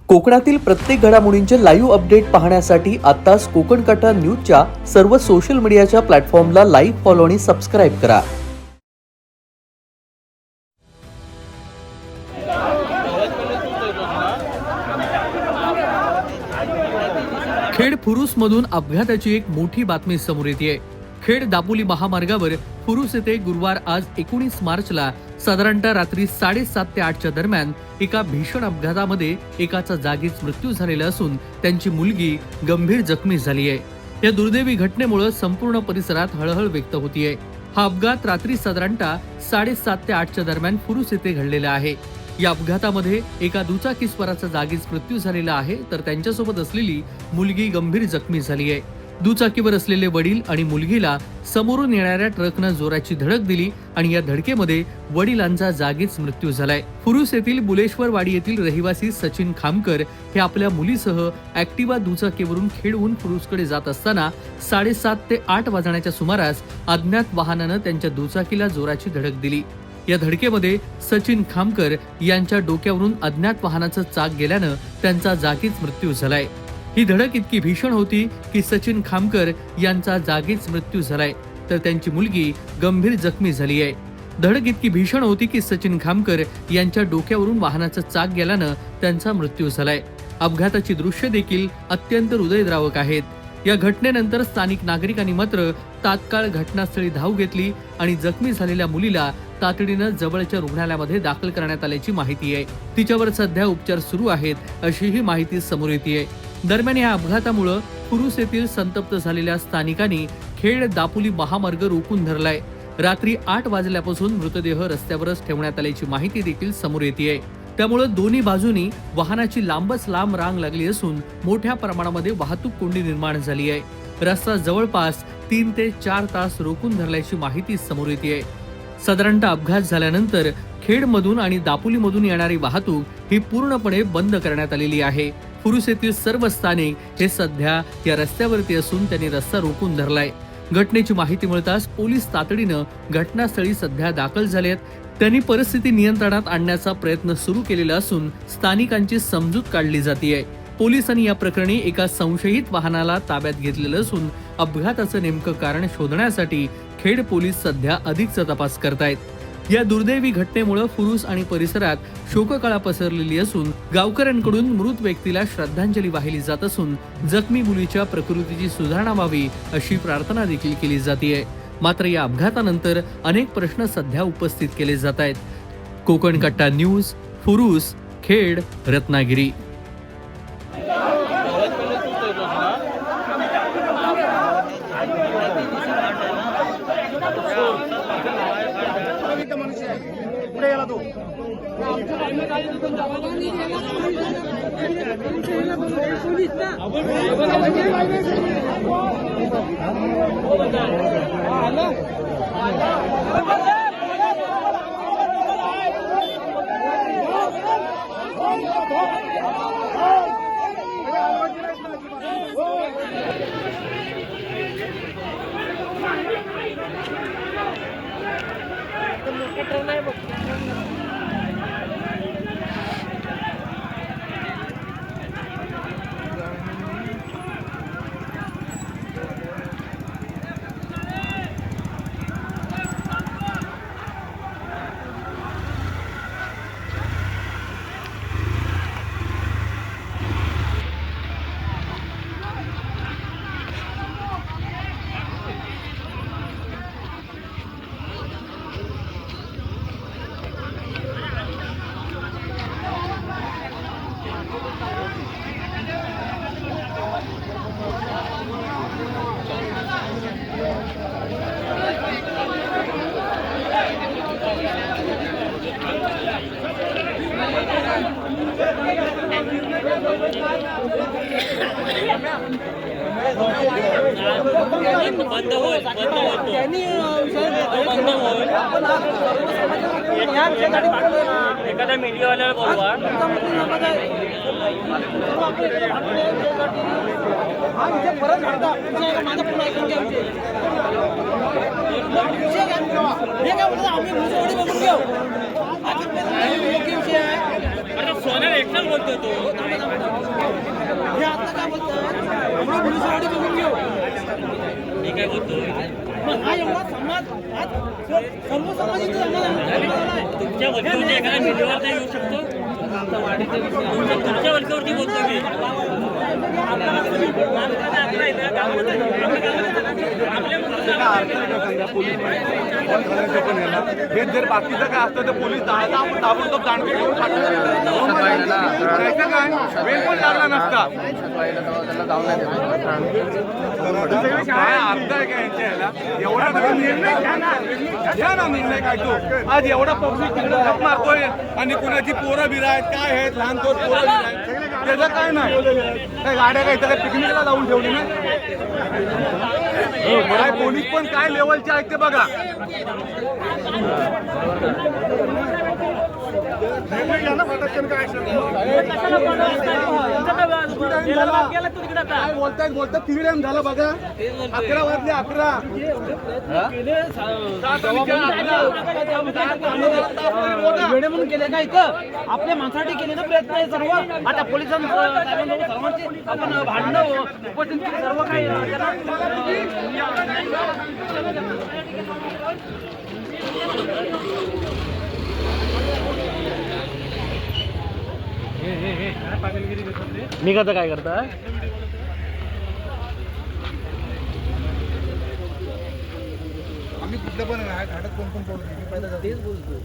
कोकणातील प्रत्येक घडामोडींचे लाईव्ह अपडेट पाहण्यासाठी आताच कोकण कटा न्यूजच्या सर्व सोशल मीडियाच्या प्लॅटफॉर्मला लाईक, फॉलो आणि सबस्क्राईब करा. खेड फुरुसमधून अपघाताची एक मोठी बातमी समोर येते. खेड दापोली महामार्गावर फुरुस येथे गुरुवार आज 19 मार्चला साधारणतः रात्री 7:30 ते 8च्या दरम्यान एका भीषण अपघातामध्ये एकाचा जागीच मृत्यू झालेला असून त्यांची मुलगी गंभीर जखमी झाली आहे. या दुर्दैवी घटनेमुळे संपूर्ण परिसरात हळहळ व्यक्त होतीये. हा अपघात रात्री साधारणतः 7:30 ते 8च्या दरम्यान फुरुस येथे घडलेला आहे. या अपघातामध्ये एका दुचाकीस्वाराचा जागीच मृत्यू झालेला आहे, तर त्यांच्यासोबत असलेली मुलगी गंभीर जखमी झाली आहे. दुचाकीवर असलेले वडील आणि मुलगीला समोरून येणाऱ्या ट्रकनं जोराची धडक दिली आणि या धडकेमध्ये वडिलांचा जागीच मृत्यू झालाय. फुरुस येथील बुलेश्वरवाडी येथील रहिवासी सचिन खामकर हे आपल्या मुलीसह ऍक्टिवा दुचाकीवरून खेडहून फुरुसकडे जात असताना 7:30 ते 8 वाजण्याच्या सुमारास अज्ञात वाहनानं त्यांच्या दुचाकीला जोराची धडक दिली. या धडकेमध्ये सचिन खामकर यांच्या डोक्यावरून अज्ञात वाहनाचं चाक गेल्यानं त्यांचा जागीच मृत्यू झालाय. ही धडक इतकी भीषण होती की सचिन खामकर यांचा जागीच मृत्यू झालाय, तर त्यांची मुलगी गंभीर जखमी झाली आहे. धडक इतकी भीषण होती की सचिन खामकर यांच्या डोक्यावरून वाहनाचं चाक गेल्यानं त्यांचा मृत्यू झालाय. अपघाताची दृश्य देखील अत्यंत हृदयद्रावक आहेत. या घटनेनंतर स्थानिक नागरिकांनी मात्र तात्काळ घटनास्थळी धाव घेतली आणि जखमी झालेल्या मुलीला तातडीनं जवळच्या रुग्णालयामध्ये दाखल करण्यात आल्याची माहिती आहे. तिच्यावर सध्या उपचार सुरू आहेत, अशीही माहिती समोर येते. दरम्यान या अपघातामुळे फुरुस येथील संतप्त झालेल्या स्थानिकांनी खेड दापोली महामार्ग रोखून धरलाय. रात्री 8 वाजल्यापासून मृतदेह रस्त्यावरच ठेवण्यात आल्याची माहिती देखील समोर येते. त्यामुळे दोन्ही बाजूनी वाहनाची लांबच लांब रांग लागली असून मोठ्या प्रमाणामध्ये वाहतूक कोंडी निर्माण झाली आहे. रस्ता जवळपास 3 ते 4 तास रोखून धरल्याची माहिती समोर येते. साधारणतः अपघात झाल्यानंतर खेडमधून आणि दापोलीमधून येणारी वाहतूक ही पूर्णपणे बंद करण्यात आलेली आहे. फुरुस येथील सर्व स्थानिक हे सध्या या रस्त्यावरती असून त्यांनी रस्ता रोखून धरलाय. घटनेची माहिती मिळताच पोलीस तातडीनं घटनास्थळी सध्या दाखल झालेत. त्यांनी परिस्थिती नियंत्रणात आणण्याचा प्रयत्न सुरू केलेला असून स्थानिकांची समजूत काढली जाते. पोलिसांनी या प्रकरणी एका संशयित वाहनाला ताब्यात घेतलेलं असून अपघाताचं नेमकं कारण शोधण्यासाठी खेड पोलीस सध्या अधिकचा तपास करतायत. या दुर्दैवी घटनेमुळे फुरुस आणि परिसरात शोककळा पसरलेली असून गावकऱ्यांकडून मृत व्यक्तीला श्रद्धांजली वाहिली जात असून जखमी मुलीच्या प्रकृतीची सुधारणा व्हावी अशी प्रार्थना देखील केली जाते. मात्र या अपघातानंतर अनेक प्रश्न सध्या उपस्थित केले जात आहेत. कोकण कट्टा न्यूज, फुरुस, खेड, रत्नागिरी. एखाद्या मीडियावाल्याला बोलवा. सोन्याला एकटाच बोलतो तो. काय बोलतो हा एवढा समाज आज सर्व समाज इथे जमा झालाय. तुमच्या वरती एखादा मीडियावरती येऊ शकतो तुमच्या वरती बोलतो मी हे जर बाकीचं काय असतं तर पोलीस ताबडतोब दांडके घेऊन काय वेळ पण लागला नसता. काय अर्थ आहे का यांच्या याला एवढा निर्णय घ्या ना निर्णय काय तो आज एवढा पब्लिक तिकडे झक मारतोय आणि कुणाची पोरं बिरा आहेत काय आहेत लहान पोरं बिरा आहेत त्याचं काय नाही काय गाड्या काय तर पिकनिकला जाऊन ठेवली ना काय पोलीस पण काय लेवलचे आहेत ते बघा. काय बोलतात किती टाइम झाला बघा 11 वाजले 11 वेळे म्हणून केले का इथं आपल्या माणसासाठी केले ना प्रयत्न आहे सर्व. आता पोलिसांचं सर्वांची आपण भांडणं उपस्थित केली सर्व काही मी करता काय करता आम्ही कुठलं पण घाटात कोण पण तेच बोलतो.